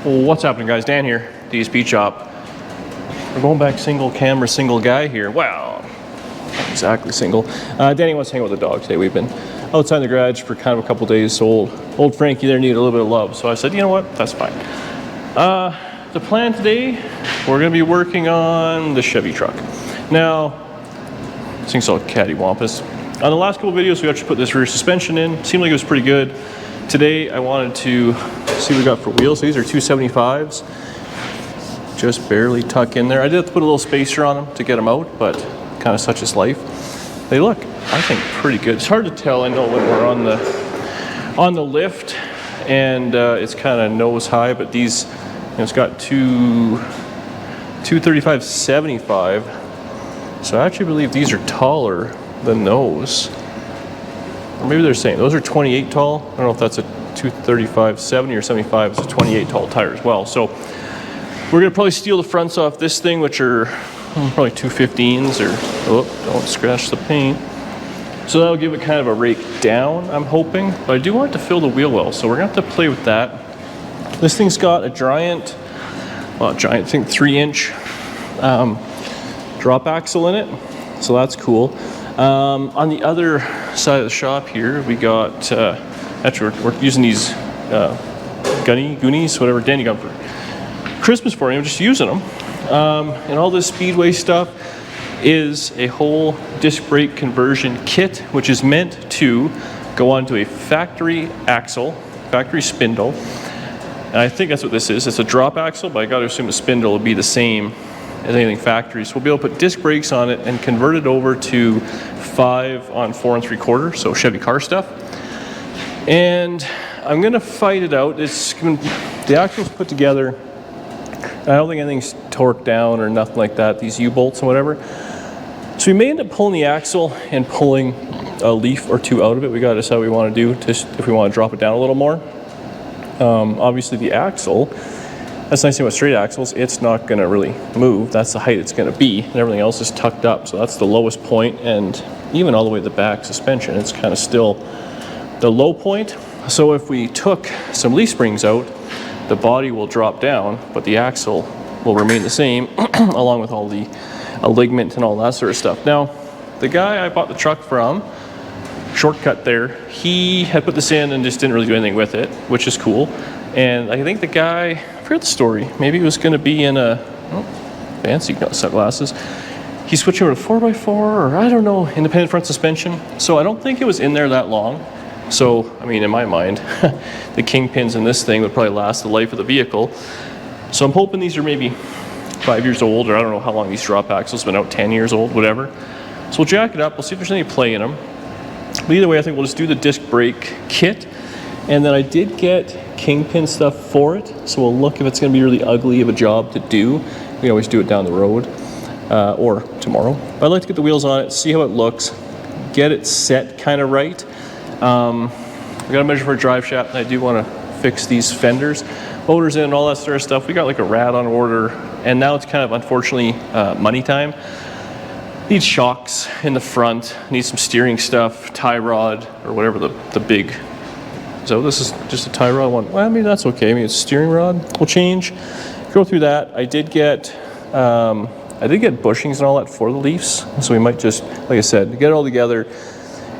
Well, what's happening, guys? Dan here, DSP Shop. We're going back single camera, single guy here. Wow, not exactly single. Danny wants to hang out with the dog today. We've been outside the garage for kind of a couple days, so old Frankie there needed a little bit of love. So I said, you know what, that's fine. The plan today, we're going to be working on the Chevy truck. Now, this thing's all cattywampus. On the last couple videos, we actually put this rear suspension in. Seemed like it was pretty good. Today, I wanted to see what we got for wheels. So these are 275s. Just barely tuck in there. I did have to put a little spacer on them to get them out, but kind of such is life. They look, I think, pretty good. It's hard to tell. I know when we're on the lift, and it's kind of nose high, but these, you know, it's got 235/75. So I actually believe these are taller than those. Or maybe they're saying those are 28 tall. I don't know if that's a 235/70 or 75. It's a 28 tall tire as well. So we're gonna probably steal the fronts off this thing, which are probably 215s, or oh, don't scratch the paint. So that'll give it kind of a rake down, I'm hoping. But I do want it to fill the wheel well, so we're gonna have to play with that. This thing's got a giant, I think 3-inch drop axle in it, so that's cool. On the other side of the shop here, we got, actually we're using these Goonies, whatever Danny got for Christmas for him, just using them. And all this Speedway stuff is a whole disc brake conversion kit, which is meant to go onto a factory axle, factory spindle. And I think that's what this is. It's a drop axle, but I gotta assume the spindle will be the same as anything factory. So we'll be able to put disc brakes on it and convert it over to 5 on 4 3/4, so Chevy car stuff. And I'm gonna fight it out. The axle's put together. I don't think anything's torqued down or nothing like that, these U-bolts and whatever. So we may end up pulling the axle and pulling a leaf or two out of it. We gotta decide what we wanna do, if we wanna drop it down a little more. Obviously the axle, that's the nice thing about straight axles, it's not gonna really move. That's the height it's gonna be, and everything else is tucked up. So that's the lowest point, and even all the way to the back suspension, it's kind of still the low point. So if we took some leaf springs out, the body will drop down, but the axle will remain the same, along with all the ligament and all that sort of stuff. Now, the guy I bought the truck from, shortcut there, he had put this in and just didn't really do anything with it, which is cool. And I think the guy, I forget the story, maybe he was going to be in a, fancy sunglasses. He's switching over to 4x4, or I don't know, independent front suspension. So I don't think it was in there that long. So, I mean, in my mind, the kingpins in this thing would probably last the life of the vehicle. So I'm hoping these are maybe 5 years old, or I don't know how long these drop axles have been out, 10 years old, whatever. So we'll jack it up, we'll see if there's any play in them. But either way, I think we'll just do the disc brake kit. And then I did get kingpin stuff for it, so we'll look if it's going to be really ugly of a job to do. We can always do it down the road, or tomorrow. But I'd like to get the wheels on it, see how it looks, get it set kind of right. We got to measure for a drive shaft, and I do want to fix these fenders, motors in, all that sort of stuff. We got like a rad on order, and now it's kind of, unfortunately, money time. Needs shocks in the front, needs some steering stuff, tie rod, or whatever the big. So this is just a tie rod one. Well, I mean, that's okay. I mean, it's steering rod. We'll change, go through that. I did get bushings and all that for the leaves. So we might just, like I said, get it all together.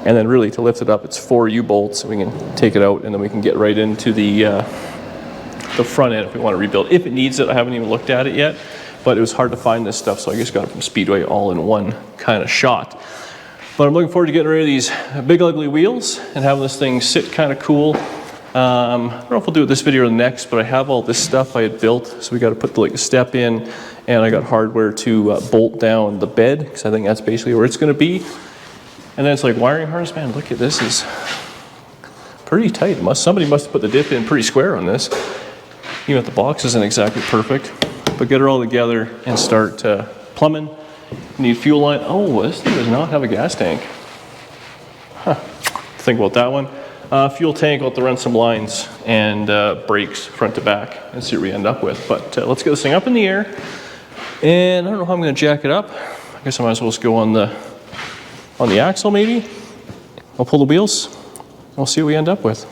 And then really to lift it up, it's 4 U-bolts. So we can take it out and then we can get right into the front end if we want to rebuild. If it needs it, I haven't even looked at it yet. But it was hard to find this stuff, so I just got it from Speedway all in one kind of shot. But I'm looking forward to getting rid of these big ugly wheels and having this thing sit kind of cool. I don't know if we'll do it this video or the next, but I have all this stuff I had built, so we got to put the step in, and I got hardware to bolt down the bed, because I think that's basically where it's going to be. And then it's like wiring harness, man, look at this, is pretty tight. Somebody must have put the dip in pretty square on this, even if the box isn't exactly perfect. But get it all together and start plumbing. Need fuel line. Oh, this thing does not have a gas tank. Huh. Think about that one. Fuel tank, I'll have to run some lines and brakes front to back and see what we end up with. But let's get this thing up in the air. And I don't know how I'm going to jack it up. I guess I might as well just go on the axle maybe. I'll pull the wheels. We'll see what we end up with.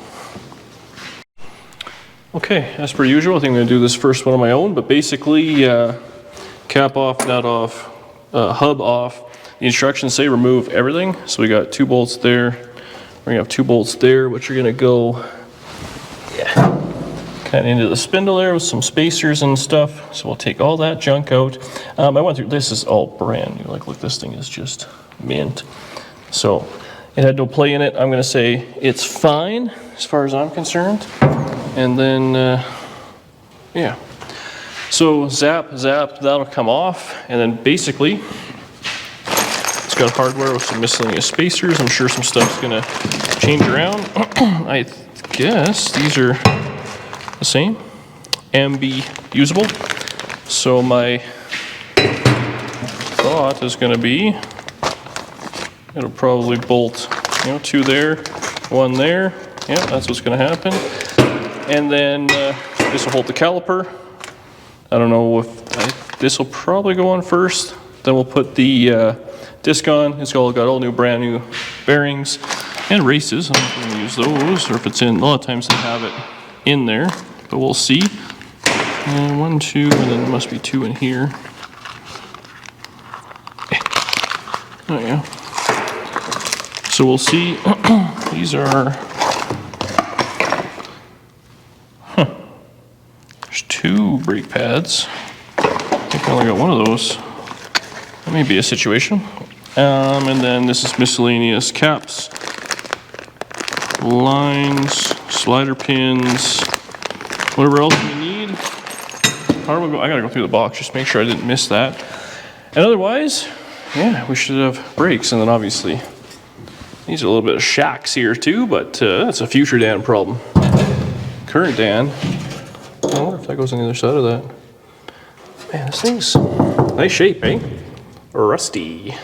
Okay, as per usual, I think I'm going to do this first one on my own, but basically cap off, nut off, hub off. The instructions say remove everything, so we got 2 bolts there. We're going to have 2 bolts there, which are going to go kind of into the spindle there with some spacers and stuff. So we'll take all that junk out. I went through, this is all brand new. Like, look, this thing is just mint. So it had no play in it. I'm going to say it's fine as far as I'm concerned. And then, yeah. So zap, that'll come off. And then basically, it's got hardware with some miscellaneous spacers. I'm sure some stuff's gonna change around. I guess these are the same. MB usable. So my thought is gonna be, it'll probably bolt, 2 there, 1 there. Yeah, that's what's gonna happen. And then this will hold the caliper. I don't know if this will probably go on first. Then we'll put the disc on. It's got all new, brand new bearings and races. I don't know if we're gonna use those or if it's in. A lot of times they have it in there, but we'll see. And 1, 2, and then there must be 2 in here. There you go. So we'll see. These are. There's 2 brake pads. I think I only got 1 of those. That may be a situation. And then this is miscellaneous caps, lines, slider pins, whatever else we need. I gotta go through the box just to make sure I didn't miss that. And otherwise, yeah, we should have brakes. And then obviously, these are a little bit of shacks here too, but that's a future Dan problem. Current Dan. I wonder if that goes on the other side of that. Man, this thing's nice shape, eh? Rusty.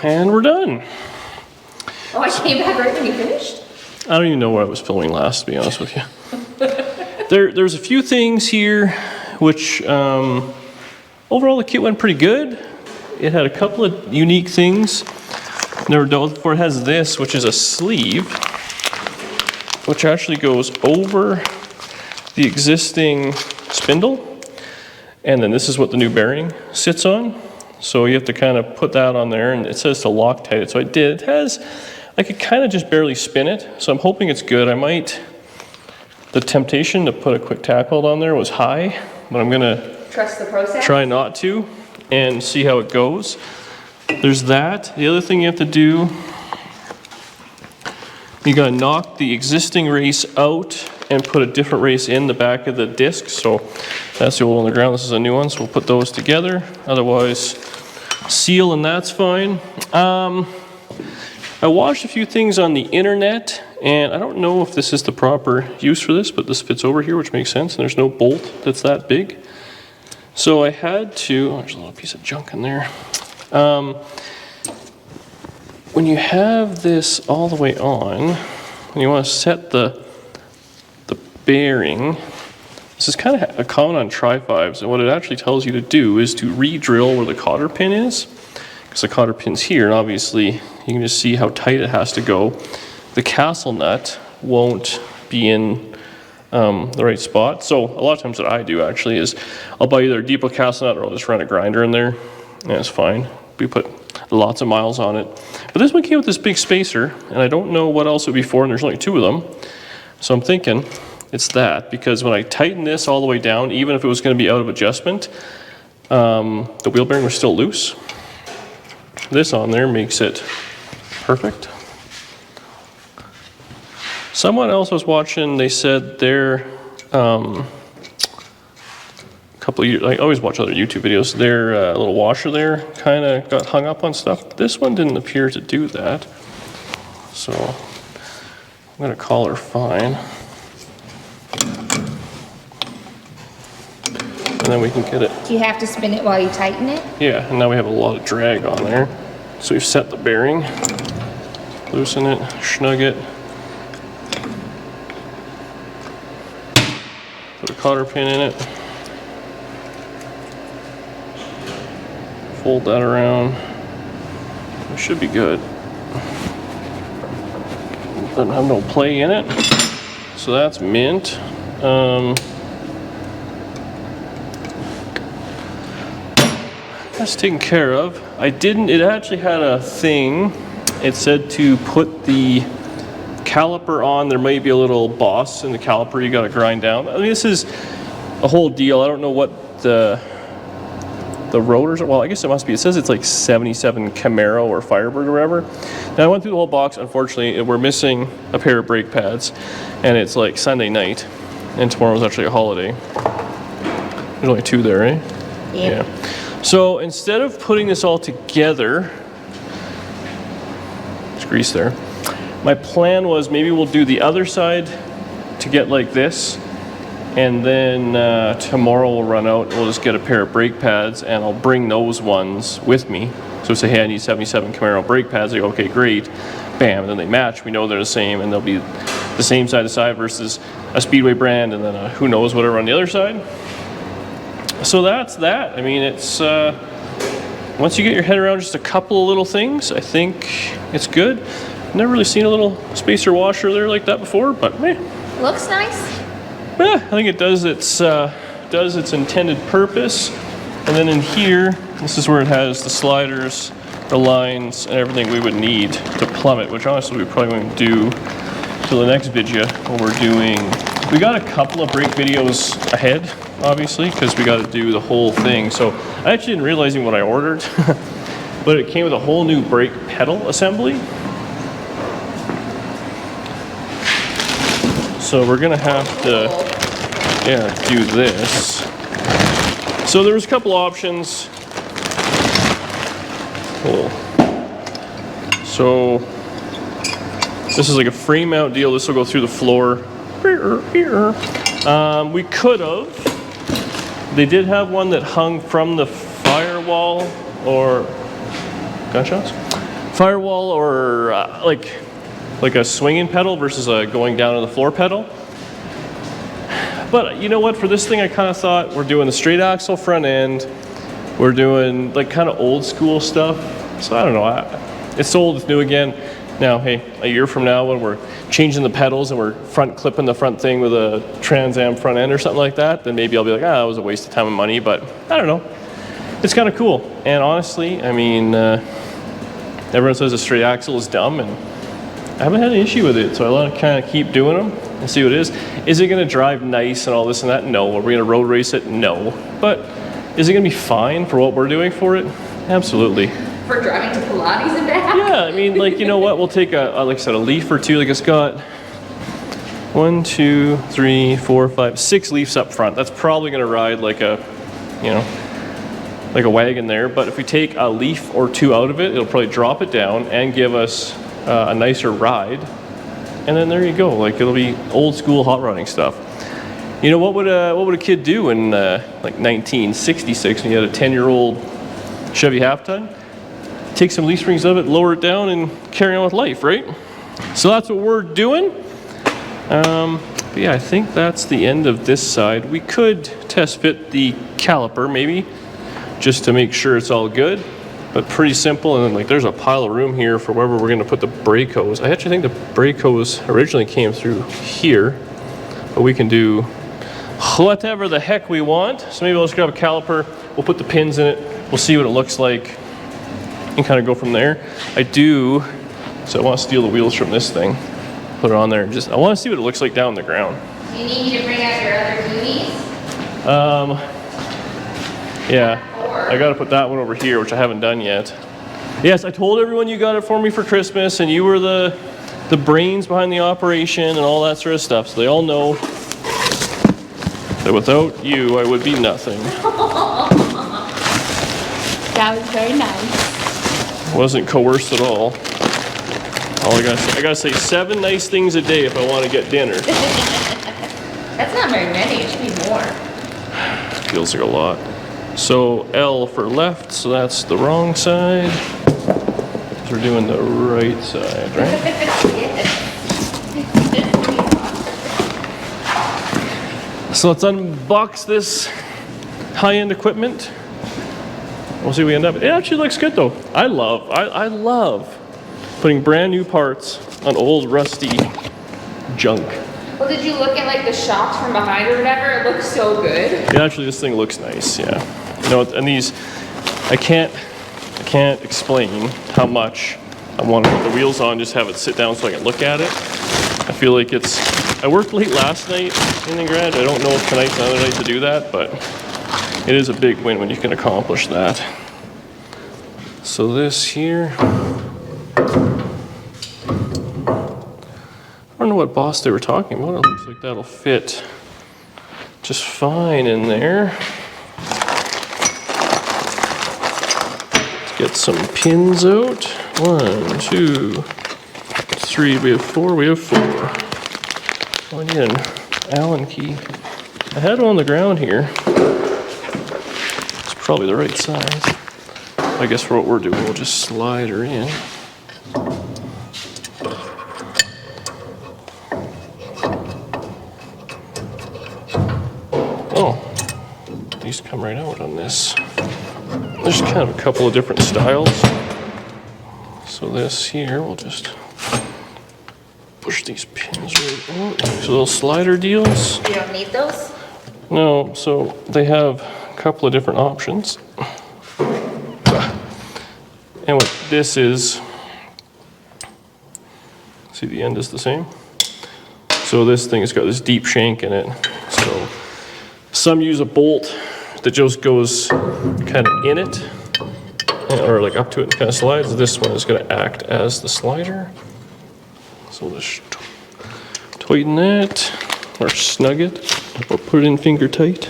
And we're done. Oh, I came back right when you finished? I don't even know what I was filming last, to be honest with you. There's a few things here which, overall the kit went pretty good. It had a couple of unique things. Never dealt with before. It has this, which is a sleeve, which actually goes over the existing spindle. And then this is what the new bearing sits on. So you have to kind of put that on there, and it says to Loctite it. So I did. It has, I could kind of just barely spin it. So I'm hoping it's good. The temptation to put a quick tack hold on there was high, but I'm gonna trust the process. Try not to and see how it goes. There's that. The other thing you have to do, you gotta knock the existing race out and put a different race in the back of the disc. So that's the old one on the ground. This is a new one, so we'll put those together. Otherwise, seal and that's fine. I watched a few things on the internet, and I don't know if this is the proper use for this, but this fits over here, which makes sense, and there's no bolt that's that big. So I had to, there's a little piece of junk in there. When you have this all the way on, and you want to set the bearing, this is kind of common on Tri-5s, and what it actually tells you to do is to re-drill where the cotter pin is, because the cotter pin's here, and obviously you can just see how tight it has to go. The castle nut won't be in the right spot. So a lot of times what I do actually is I'll buy either a depot castle nut or I'll just run a grinder in there, and it's fine. We put lots of miles on it. But this one came with this big spacer, and I don't know what else it would be for, and there's only 2 of them. So I'm thinking it's that, because when I tighten this all the way down, even if it was going to be out of adjustment, the wheel bearing was still loose. This on there makes it perfect. Someone else was watching, they said their, couple of years, I always watch other YouTube videos, their little washer there kind of got hung up on stuff. This one didn't appear to do that. So I'm going to call her fine. And then we can get it. Do you have to spin it while you tighten it? Yeah, and now we have a lot of drag on there. So we've set the bearing, loosen it, snug it. Put a cotter pin in it. Fold that around. It should be good. doesn't have no play in it. So that's mint. That's taken care of. It actually had a thing. It said to put the caliper on. There might be a little boss in the caliper you got to grind down. I mean, this is a whole deal. I don't know what the rotors are. Well, I guess it must be. It says it's like 77 Camaro or Firebird or whatever. Now, I went through the whole box. Unfortunately, we're missing a pair of brake pads, and it's like Sunday night, and tomorrow's actually a holiday. There's only 2 there, eh? Yeah. So instead of putting this all together, there's grease there. My plan was maybe we'll do the other side to get like this, and then tomorrow we'll run out, we'll just get a pair of brake pads, and I'll bring those ones with me. So say, hey, I need 77 Camaro brake pads. They go, okay, great. Bam, and then they match. We know they're the same, and they'll be the same side to side versus a Speedway brand, and then who knows whatever on the other side. So that's that. I mean, it's once you get your head around just a couple of little things, I think it's good. Never really seen a little spacer washer there like that before, but Looks nice. yeah, I think it does its intended purpose. And then in here, this is where it has the sliders, the lines, and everything we would need to plumb it, which honestly we probably won't do till the next video when we're doing. We got a couple of brake videos ahead, obviously, because we got to do the whole thing. So I actually didn't realize what I ordered, but it came with a whole new brake pedal assembly. So we're gonna have to, do this. So there was a couple options. Cool. So this is like a frame mount deal. This will go through the floor. We could have. They did have one that hung from the firewall or gunshots? Firewall or like a swinging pedal versus a going down to the floor pedal. But you know what? For this thing, I kind of thought we're doing the straight axle front end. We're doing like kind of old school stuff. So I don't know. It's old, it's new again. Now, hey, a year from now when we're changing the pedals and we're front clipping the front thing with a Trans Am front end or something like that, then maybe I'll be like, that was a waste of time and money. But I don't know. It's kind of cool. And honestly, I mean, everyone says a straight axle is dumb, and I haven't had an issue with it, so I want to kind of keep doing them and see what it is. Is it going to drive nice and all this and that? No. Are we going to road race it? No. But is it going to be fine for what we're doing for it? Absolutely. For driving to Pilates and back? Yeah, I mean, like, you know what? We'll take like I said, a leaf or two. Like it's got 1, 2, 3, 4, 5, 6 leaves up front. That's probably going to ride like a, like a wagon there. But if we take a leaf or 2 out of it, it'll probably drop it down and give us a nicer ride. And then there you go. Like it'll be old school hot rodding stuff. You know, what would a kid do in like 1966 when you had a 10-year-old Chevy half-ton? Take some leaf springs of it, lower it down, and carry on with life, right? So that's what we're doing. But yeah, I think that's the end of this side. We could test fit the caliper maybe, just to make sure it's all good. But pretty simple, and then like there's a pile of room here for wherever we're gonna put the brake hose. I actually think the brake hose originally came through here, but we can do whatever the heck we want. So maybe I'll just grab a caliper, we'll put the pins in it, we'll see what it looks like, and kind of go from there. I want to steal the wheels from this thing, put it on there, and I want to see what it looks like down on the ground. Do you need me to bring out your other goodies? Yeah, I got to put that one over here, which I haven't done yet. Yes, I told everyone you got it for me for Christmas, and you were the brains behind the operation and all that sort of stuff, so they all know that without you, I would be nothing. That was very nice. Wasn't coerced at all. I gotta say 7 nice things a day if I want to get dinner. That's not very many, it should be more. Feels like a lot. So L for left, so that's the wrong side. We're doing the right side, right? So let's unbox this high-end equipment. We'll see what we end up. It actually looks good though. I love putting brand new parts on old rusty junk. Well, did you look at like the shocks from behind or whatever? It looks so good. Yeah, actually, this thing looks nice. Yeah, you know, and these, I can't explain how much I want to put the wheels on. Just have it sit down so I can look at it. I feel like it's. I worked late last night in the garage. I don't know if tonight's another night to do that, but it is a big win when you can accomplish that. So this here. I don't know what boss they were talking about. It looks like that'll fit just fine in there. Let's get some pins out. 1, 2, 3. We have 4. We have 4. Oh, I need an Allen key. I had one on the ground here. It's probably the right size. I guess for what we're doing, we'll just slide her in. Oh, these come right out on this. There's kind of a couple of different styles. So this here, we'll just push these pins right out. These little slider deals. You don't need those? No, so they have a couple of different options. And what this is, see the end is the same. So this thing has got this deep shank in it. So some use a bolt that just goes kind of in it, or like up to it and kind of slides. This one is going to act as the slider. So we'll just tighten that, or snug it, or put it in finger tight.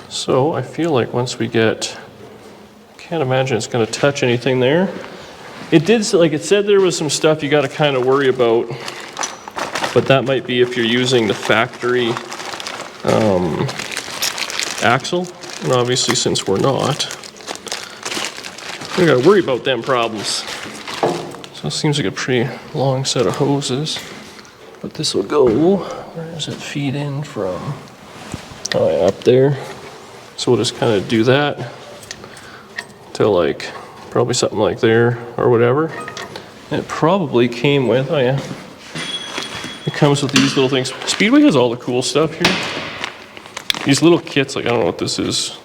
So I feel like once we get, can't imagine it's going to touch anything there. It did, like it said, there was some stuff you got to kind of worry about, but that might be if you're using the factory axle, and obviously since we're not, we got to worry about them problems. So it seems like a pretty long set of hoses, but this will go, where does it feed in from? Oh yeah, up there. So we'll just kind of do that till like probably something like there or whatever. And it probably came with, oh yeah, it comes with these little things. Speedway has all the cool stuff here. These little kits, like I don't know what this is,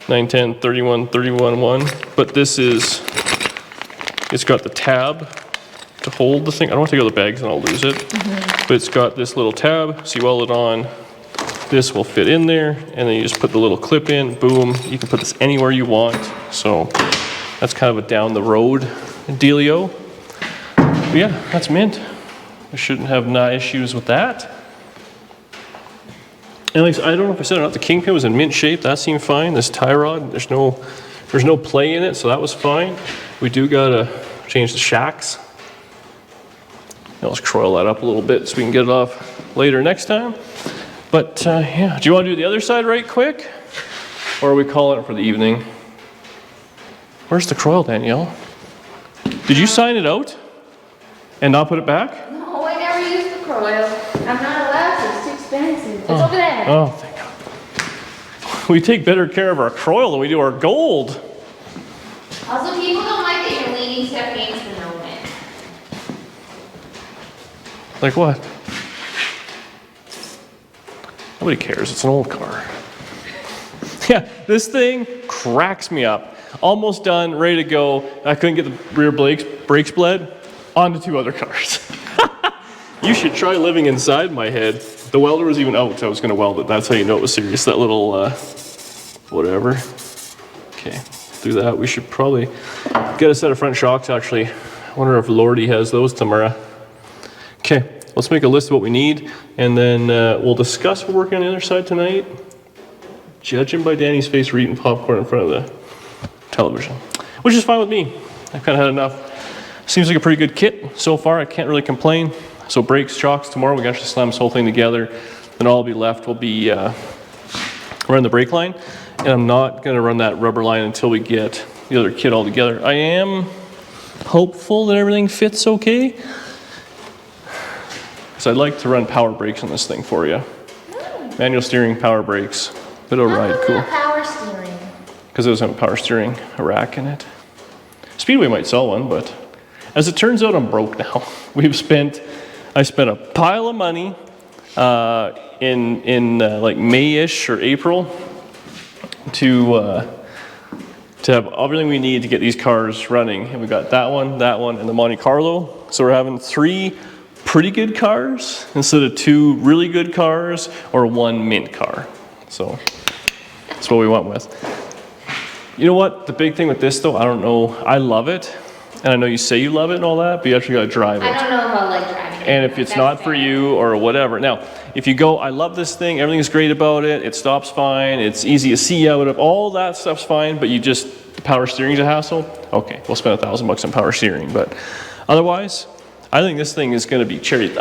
910, 31, 31, 1, but this is, it's got the tab to hold the thing. I don't want to take out the bags and I'll lose it. But it's got this little tab, so you weld it on. This will fit in there, and then you just put the little clip in, boom. You can put this anywhere you want. So that's kind of a down the road dealio. But yeah, that's mint. We shouldn't have no issues with that. And like, I don't know if I said it or not, the kingpin was in mint shape. That seemed fine. This tie rod, there's no play in it, so that was fine. We do gotta change the shacks. Let's coil that up a little bit so we can get it off later next time. But yeah, do you want to do the other side right quick? Or are we calling it for the evening? Where's the coil, Danielle? Did you sign it out and not put it back? No, I never used the coil. I'm not allowed to. It's too expensive. It's over there. Oh, thank God. We take better care of our coil than we do our gold. Also, people don't like that you're leaning stuff against the moment. Like what? Nobody cares, it's an old car. Yeah, this thing cracks me up. Almost done, ready to go. I couldn't get the rear brakes bled. On to 2 other cars. You should try living inside my head. The welder was even out, so I was gonna weld it. That's how you know it was serious, that little, whatever. Okay, do that. We should probably get a set of front shocks, actually. I wonder if Lordy has those tomorrow. Okay, let's make a list of what we need, and then we'll discuss what we're working on the other side tonight. Judging by Danny's face, we're eating popcorn in front of the television, which is fine with me. I've kind of had enough. Seems like a pretty good kit so far. I can't really complain. So brakes, shocks, tomorrow we can actually slam this whole thing together. Then all will be left will be run the brake line. And I'm not gonna run that rubber line until we get the other kit all together. I am hopeful that everything fits okay. So I'd like to run power brakes on this thing for you. Manual steering, power brakes, bit of a ride, cool. Power steering. because it doesn't have a power steering rack in it. Speedway might sell one, but as it turns out, I'm broke now. I spent a pile of money in like May-ish or April to have everything we need to get these cars running. And we got that one, and the Monte Carlo. So we're having 3 pretty good cars instead of 2 really good cars or 1 mint car. So that's what we went with. You know what? The big thing with this though, I don't know. I love it. And I know you say you love it and all that, but you actually got to drive it. I don't know if I like driving it. And if it's not for you or whatever. Now, if you go, I love this thing, everything's great about it, it stops fine, it's easy to see out of, all that stuff's fine, but the power steering's a hassle, okay, we'll spend $1,000 on power steering. But otherwise, I think this thing is going to be cherry.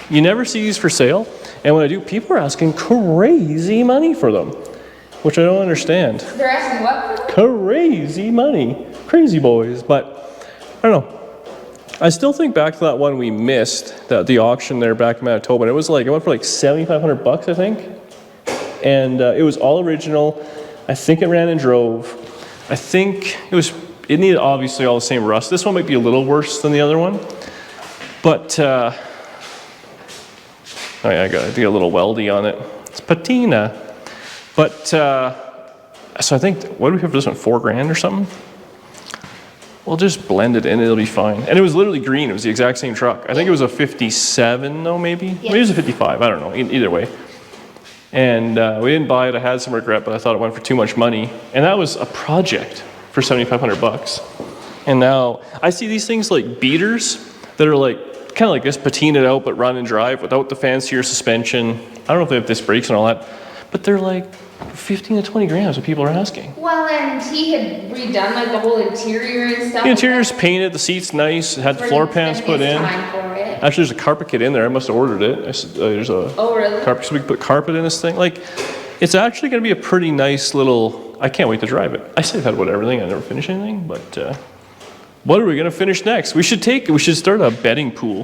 You never see these for sale, and when I do, people are asking crazy money for them, which I don't understand. They're asking what for them? Crazy money. Crazy boys. But I don't know. I still think back to that one we missed, the auction there back in Manitoba, and it went for like $7,500, I think. And it was all original. I think it ran and drove. I think it needed obviously all the same rust. This one might be a little worse than the other one. But, I got to do a little weldy on it. It's patina. But, so I think, what do we have for this one, $4,000 or something? We'll just blend it in, it'll be fine. And it was literally green, it was the exact same truck. I think it was a 57 though, maybe? Maybe it was a 55, I don't know, either way. And we didn't buy it, I had some regret, but I thought it went for too much money. And that was a project for $7,500. And now, I see these things like beaters that are like, kind of like this, patinaed out, but run and drive without the fancier suspension. I don't know if they have disc brakes and all that, but they're like 15 to 20 grams, what people are asking. Well, and he had redone like the whole interior and stuff. The interior's painted, the seat's nice, it had the floor pans put in. Actually, there's a carpet kit in there, I must have ordered it. There's a carpet, so we can put carpet in this thing. Like, it's actually gonna be a pretty nice little, I can't wait to drive it. I say I've had about everything, I never finished anything, but what are we gonna finish next? We should start a betting pool.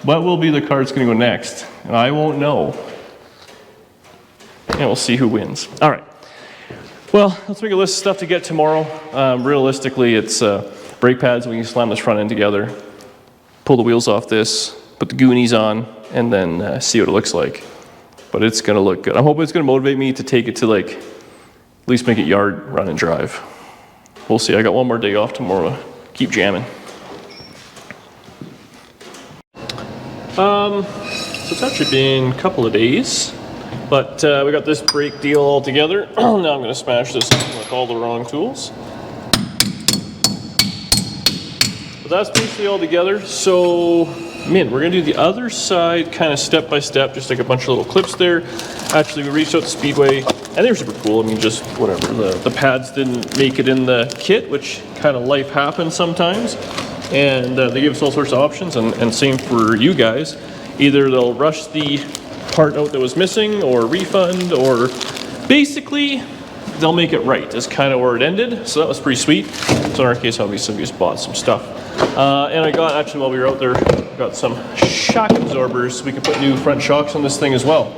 What will be the car that's gonna go next? And I won't know. And we'll see who wins. All right. Well, let's make a list of stuff to get tomorrow. Realistically, it's brake pads. We can slam this front end together, pull the wheels off this, put the Goonies on, and then see what it looks like. But it's going to look good. I'm hoping it's going to motivate me to take it to like, at least make it yard run and drive. We'll see. I got one more day off tomorrow. Keep jamming. So it's actually been a couple of days. But we got this brake deal all together. Now I'm going to smash this with all the wrong tools. But that's basically all together. So, we're going to do the other side kind of step by step, just like a bunch of little clips there. Actually, we reached out to Speedway, and they were super cool. I mean, just whatever. The pads didn't make it in the kit, which kind of life happens sometimes. And they gave us all sorts of options, and same for you guys. Either they'll rush the part out that was missing, or refund, or basically they'll make it right is kind of where it ended. So that was pretty sweet. So in our case, obviously we just bought some stuff, and I got, actually while we were out there, got some shock absorbers so we can put new front shocks on this thing as well.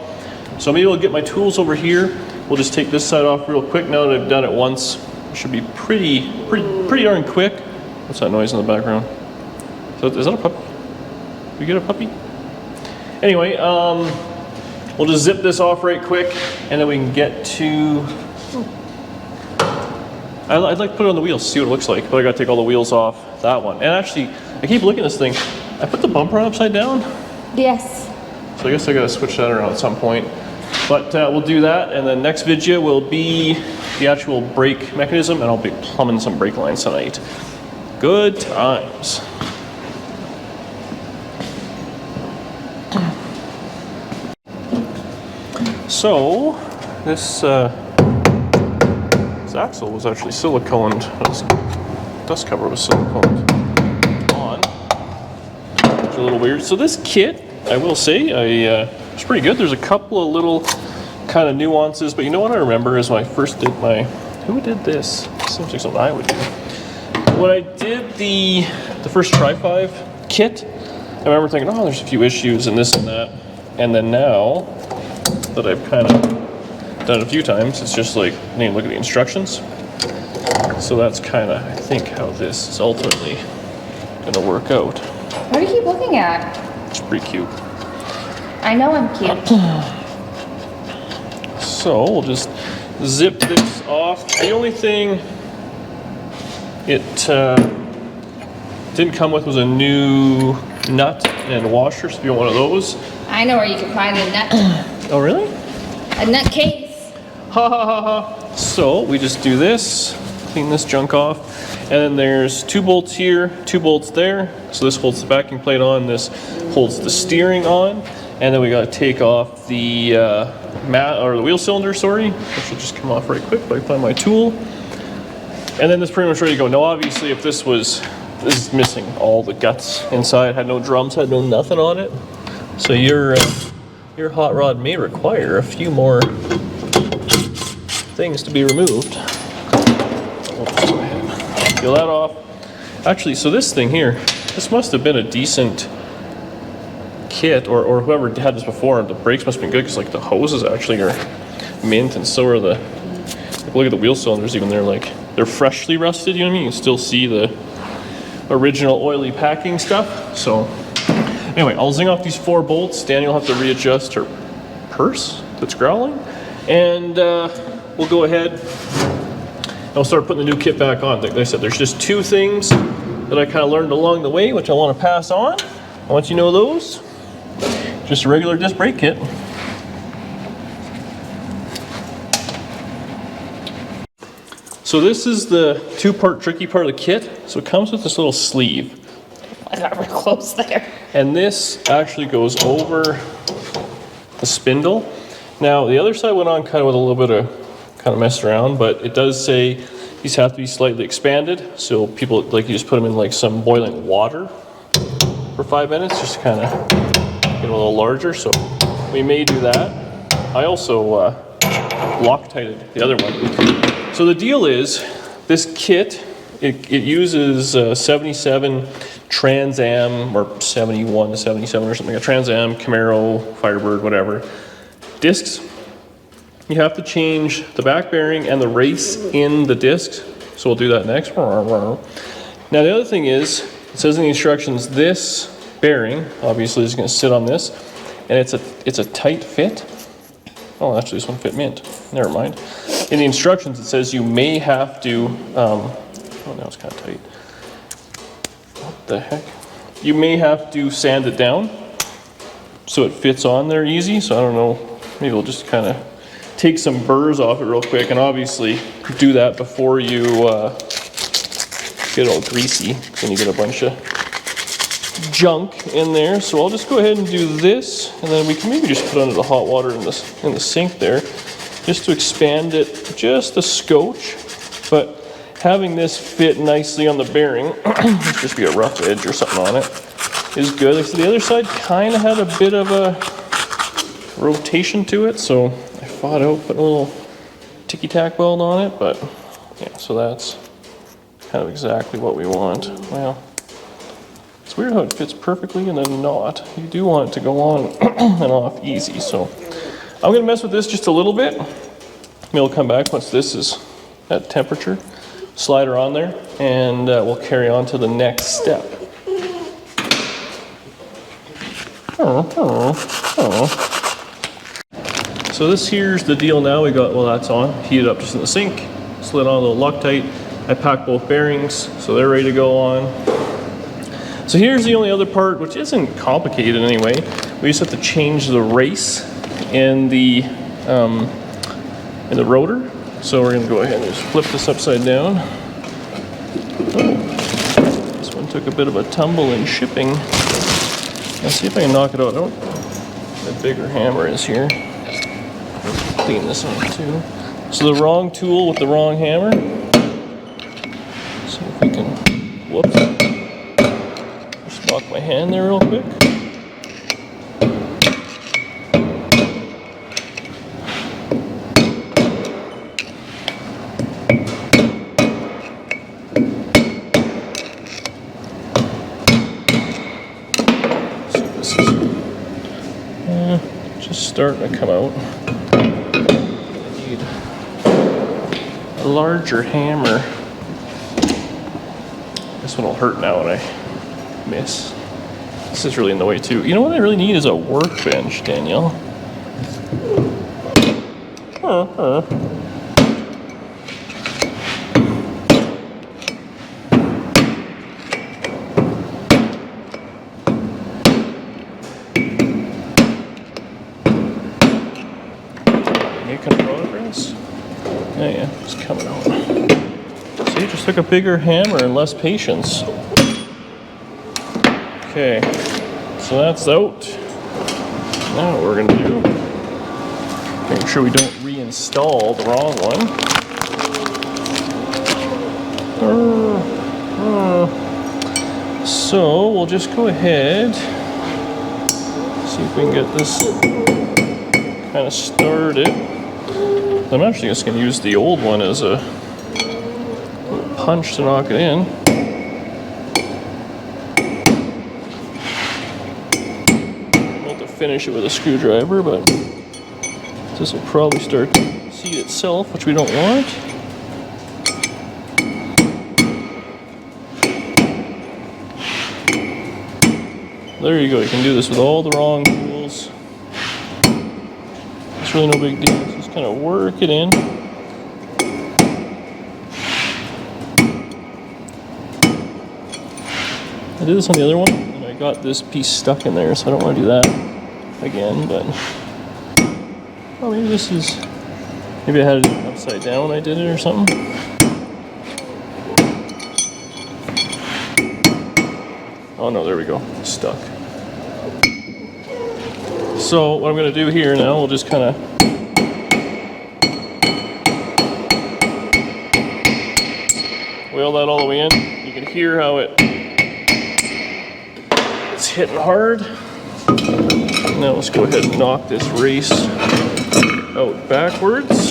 So maybe I'll get my tools over here. We'll just take this side off real quick now that I've done it once. It should be pretty darn quick. What's that noise in the background? Is that a puppy? Did we get a puppy? Anyway, we'll just zip this off right quick, and then we can get to... I'd like to put it on the wheels, see what it looks like, but I gotta take all the wheels off that one. And actually, I keep looking at this thing. I put the bumper on upside down? Yes. So I guess I gotta switch that around at some point. But we'll do that, and then next video will be the actual brake mechanism, and I'll be plumbing some brake lines tonight. Good times. So, this axle was actually siliconed. This dust cover was siliconed on. It's a little weird. So this kit, I will say, it's pretty good. There's a couple of little kind of nuances, but you know what I remember is when I first did who did this? Seems like something I would do. When I did the first Tri-5 kit, I remember thinking, oh, there's a few issues and this and that. And then now that I've kind of done it a few times, it's just like, look at the instructions. So that's kind of, I think, how this is ultimately going to work out. What do you keep looking at? It's pretty cute. I know I'm cute. So we'll just zip this off. The only thing it didn't come with was a new nut and washer, so if you want one of those. I know where you can find a nut. Oh, really? A nut case. Ha ha ha ha. So we just do this, clean this junk off, and then there's 2 bolts here, 2 bolts there. So this holds the backing plate on, this holds the steering on, and then we got to take off the the wheel cylinder, sorry, which will just come off right quick, but I find my tool. And then this pretty much ready to go. Now obviously if this is missing all the guts inside, had no drums, had no nothing on it. So your hot rod may require a few more things to be removed. We'll just go ahead, peel that off. Actually, so this thing here, this must have been a decent kit, or whoever had this before. The brakes must have been good because like the hoses actually are mint, and so are the. Like, look at the wheel cylinders, even they're freshly rusted. You know what I mean? You can still see the original oily packing stuff. So anyway, I'll zing off these 4 bolts. Daniel will have to readjust her purse that's growling, and we'll go ahead and we'll start putting the new kit back on. Like I said, there's just 2 things that I kind of learned along the way, which I want to pass on. Once you know those, just a regular disc brake kit. So this is the 2-part tricky part of the kit. So it comes with this little sleeve. I got real close there. And this actually goes over the spindle. Now the other side went on kind of with a little bit of kind of messed around, but it does say these have to be slightly expanded. So people, like, you just put them in like some boiling water for 5 minutes, just to kind of get a little larger. So we may do that. I also Loctited the other one. So the deal is, this kit, it uses 77 Trans Am, or 71 to 77 or something, a Trans Am, Camaro, Firebird, whatever, discs. You have to change the back bearing and the race in the discs. So we'll do that next. Now the other thing is, it says in the instructions, this bearing, obviously, is going to sit on this, and it's a tight fit. Oh, actually this one fit mint. Never mind. In the instructions it says you may have to, oh, now it's kind of tight. What the heck? You may have to sand it down so it fits on there easy. So I don't know, maybe we'll just kind of take some burrs off it real quick, and obviously do that before you get it all greasy. Then you get a bunch of junk in there. So I'll just go ahead and do this, and then we can maybe just put under the hot water in the sink there, just to expand it just a scotch. But having this fit nicely on the bearing, just be a rough edge or something on it, is good. So the other side kind of had a bit of a rotation to it, so I fought out putting a little ticky-tack weld on it. But yeah, so that's kind of exactly what we want. Well, it's weird how it fits perfectly and then not. You do want it to go on and off easy. So I'm gonna mess with this just a little bit. Maybe I'll come back once this is at temperature, slide her on there, and we'll carry on to the next step. So this here's the deal now. We got, well, that's on, heated up just in the sink, slid on a little Loctite. I packed both bearings, so they're ready to go on. So here's the only other part, which isn't complicated in any way. We just have to change the race in the rotor. So we're gonna go ahead and just flip this upside down. Oh, this one took a bit of a tumble in shipping. Let's see if I can knock it out. Oh, the bigger hammer is here. Let's clean this one too. So the wrong tool with the wrong hammer. See if we can, whoops. Just lock my hand there real quick. So this is just starting to come out. I need a larger hammer. This one will hurt now when I miss. This is really in the way too. You know what I really need is a workbench, Danielle. Making progress? Oh yeah, it's coming out. See, it just took a bigger hammer and less patience. Okay, so that's out. Now what we're gonna do, make sure we don't reinstall the wrong one. So we'll just go ahead, see if we can get this kind of started. I'm actually just gonna use the old one as a little punch to knock it in. Finish it with a screwdriver, but this will probably start to seat itself, which we don't want. There you go, you can do this with all the wrong tools. It's really no big deal, just kind of work it in. I did this on the other one, and I got this piece stuck in there, so I don't want to do that again, but oh, maybe this is, maybe I had it upside down when I did it or something. Oh no, there we go, it's stuck. So what I'm going to do here now, we'll just kind of wheel that all the way in. You can hear how it's hitting hard. Now let's go ahead and knock this race out backwards.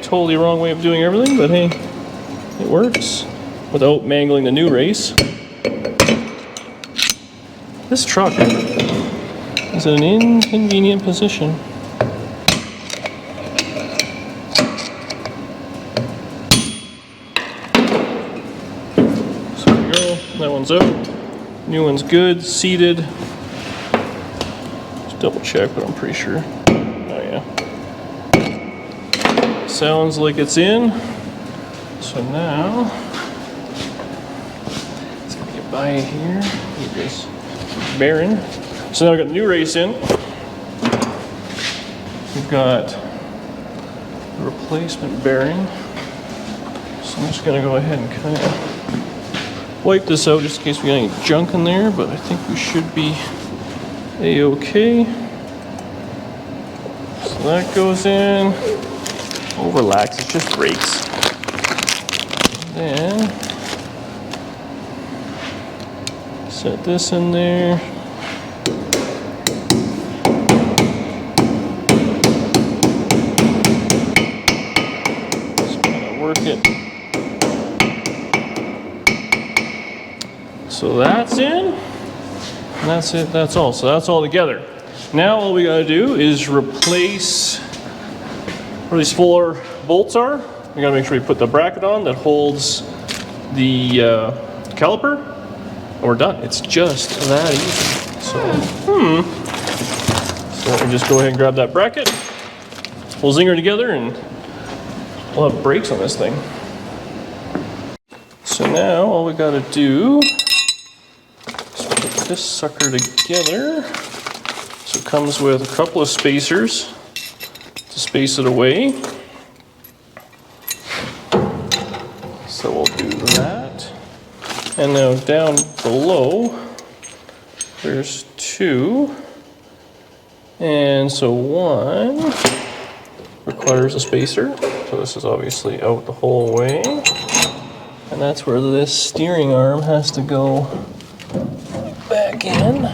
Totally wrong way of doing everything, but hey, it works without mangling the new race. This truck is in an inconvenient position. So there we go, that one's out. New one's good, seated. Double check, but I'm pretty sure. Oh yeah. Sounds like it's in. So now, let's get by here. Get this bearing. So now I've got the new race in. We've got the replacement bearing. So I'm just gonna go ahead and kind of wipe this out just in case we got any junk in there, but I think we should be A-okay. So that goes in. Overlax, it just breaks. Then set this in there. Just kind of work it. So that's in. And that's it, that's all. So that's all together. Now all we gotta do is replace where these 4 bolts are. We gotta make sure we put the bracket on that holds the caliper, and we're done. It's just that easy. So let me just go ahead and grab that bracket. We'll zinger together and we'll have brakes on this thing. So now all we gotta do, this sucker together. So it comes with a couple of spacers to space it away. So we'll do that. And now down below, there's 2. And so 1 requires a spacer. So this is obviously out the whole way. And that's where this steering arm has to go back in.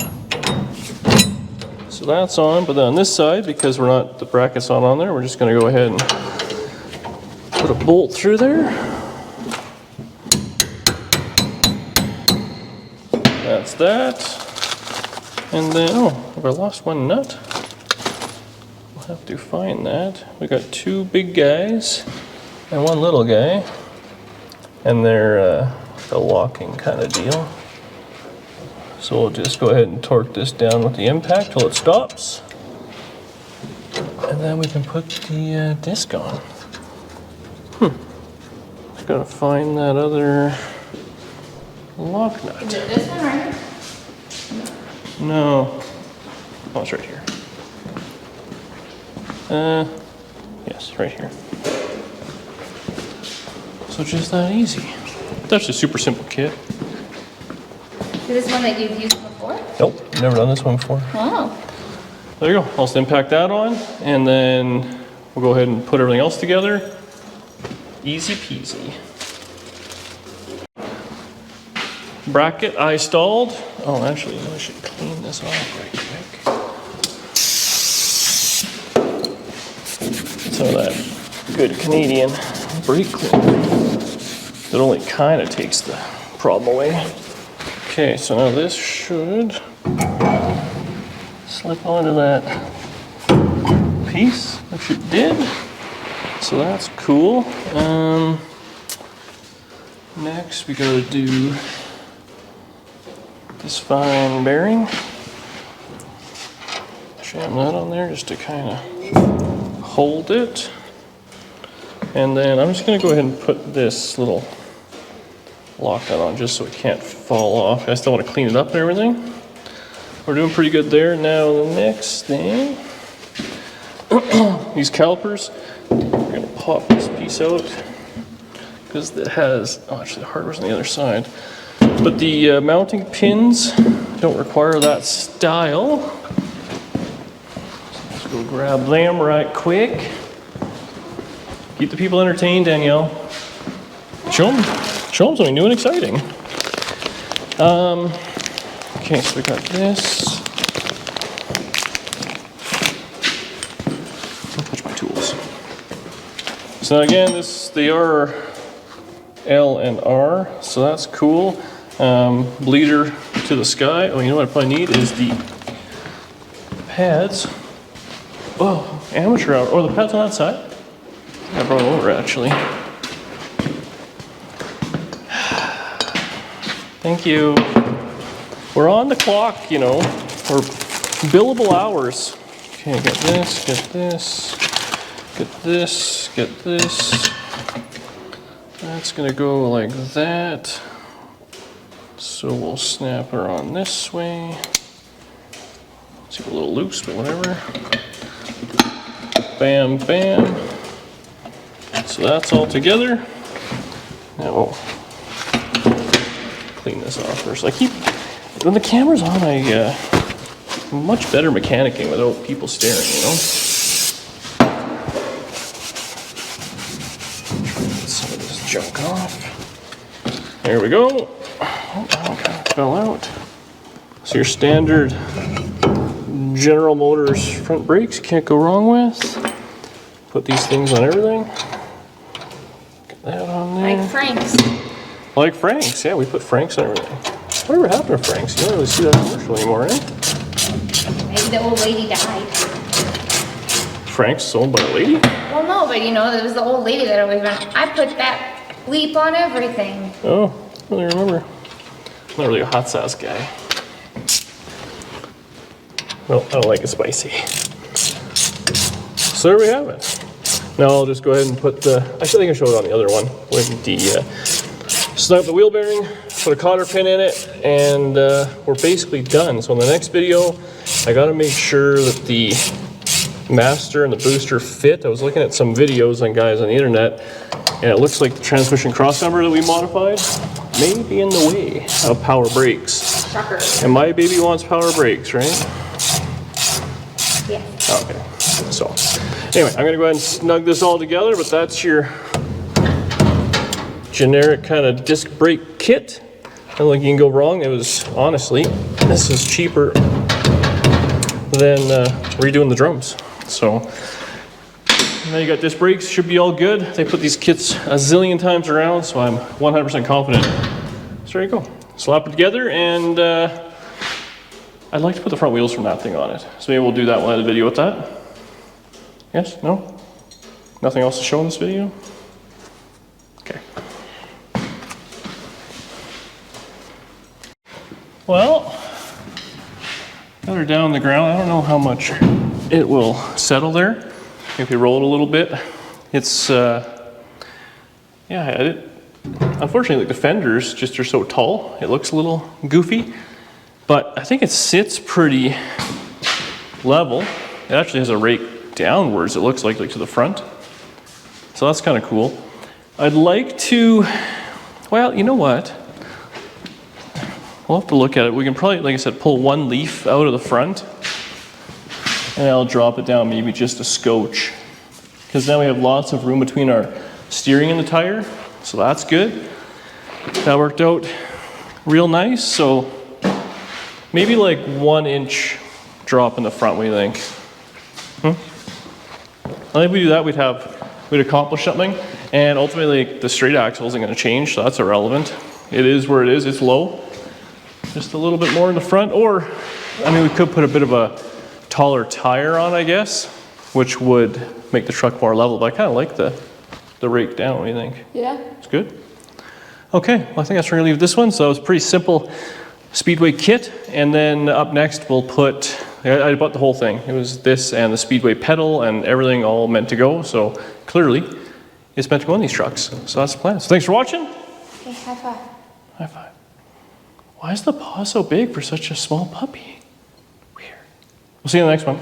So that's on, but then on this side, because the bracket's not on there, we're just gonna go ahead and put a bolt through there. That's that. And then, oh, have I lost one nut? We'll have to find that. We got 2 big guys. and one little guy. And they're a locking kind of deal. So we'll just go ahead and torque this down with the impact till it stops. And then we can put the disc on. Just gotta find that other lock nut. Is it this one right here? No. Oh, it's right here. Yes, right here. So just that easy. That's a super simple kit. Is this one that you've used before? Nope, never done this one before. Oh. There you go. I'll just impact that on, and then we'll go ahead and put everything else together. Easy peasy. Bracket I stalled. Oh, actually, I should clean this off right quick. Some of that good Canadian brake cleaner. It only kind of takes the problem away. Okay, so now this should slip onto that piece, which it did. So that's cool. Next we gotta do this fine bearing. Jam that on there just to kind of hold it. And then I'm just gonna go ahead and put this little lock nut on just so it can't fall off. I still want to clean it up and everything. We're doing pretty good there. Now the next thing, these calipers, we're gonna pop this piece out because it has, oh actually the hardware's on the other side, but the mounting pins don't require that style. So let's go grab them right quick. Keep the people entertained, Danielle. Show them something new and exciting. Okay, so we got this. Don't touch my tools. So again, they are L and R, so that's cool. Bleeder to the sky. Oh, you know what I probably need is the pads. Oh, amateur hour. Oh, the pads on that side? I brought them over actually. Thank you. We're on the clock, you know. We're billable hours. Okay, get this, get this, get this, get this. That's gonna go like that. So we'll snap her on this way. It's a little loose, but whatever. Bam, bam. So that's all together. Now we'll clean this off first. When the camera's on, I'm much better mechanicking without people staring, you know? Get some of this junk off. There we go. Oh, that kind of fell out. So your standard General Motors front brakes, can't go wrong with. Put these things on everything. Get that on there. Like Frank's. Like Frank's, yeah, we put Frank's on everything. Whatever happened to Frank's? You don't really see that commercial anymore, eh? Maybe the old lady died. Frank's sold by a lady? Well, no, but you know, there was the old lady that always went, I put that leap on everything. Oh, I don't really remember. I'm not really a hot sauce guy. Well, I don't like it spicy. So there we have it. Now I'll just go ahead and put the, actually I think I showed it on the other one, with the, snug up the wheel bearing, put a cotter pin in it, and we're basically done. So in the next video, I gotta make sure that the master and the booster fit. I was looking at some videos on guys on the internet, and it looks like the transmission crossmember that we modified may be in the way of power brakes. Shocker. And my baby wants power brakes, right? Yeah. Okay, so anyway, I'm gonna go ahead and snug this all together, but that's your generic kind of disc brake kit. I don't think you can go wrong. It was, honestly, this is cheaper than redoing the drums. So now you got disc brakes, should be all good. They put these kits a zillion times around, so I'm 100% confident. So there you go. Slap it together, and I'd like to put the front wheels from that thing on it. So maybe we'll do that one in the video with that. Yes? No? Nothing else to show in this video? Okay. Well, got her down on the ground. I don't know how much it will settle there. If we roll it a little bit, it's, unfortunately the fenders just are so tall, it looks a little goofy, but I think it sits pretty level. It actually has a rake downwards, it looks like to the front. So that's kind of cool. I'd like to, well, you know what? We'll have to look at it. We can probably, like I said, pull one leaf out of the front and I'll drop it down maybe just a scotch. Because now we have lots of room between our steering and the tire. So that's good. That worked out real nice. So maybe like 1 inch drop in the front, what do you think? I think if we do that, we'd accomplish something. And ultimately, the straight axle isn't going to change, so that's irrelevant. It is where it is. It's low. Just a little bit more in the front. Or, I mean, we could put a bit of a taller tire on, I guess, which would make the truck more level. But I kind of like the rake down. What do you think? Yeah. It's good. Okay, well, I think that's where we're going to leave this one. So it's a pretty simple Speedway kit. And then up next, we'll put, I bought the whole thing. It was this and the Speedway pedal and everything all meant to go. So clearly, it's meant to go in these trucks. So that's the plan. So thanks for watching. Okay, high five. High five. Why is the paw so big for such a small puppy? Weird. We'll see you in the next one.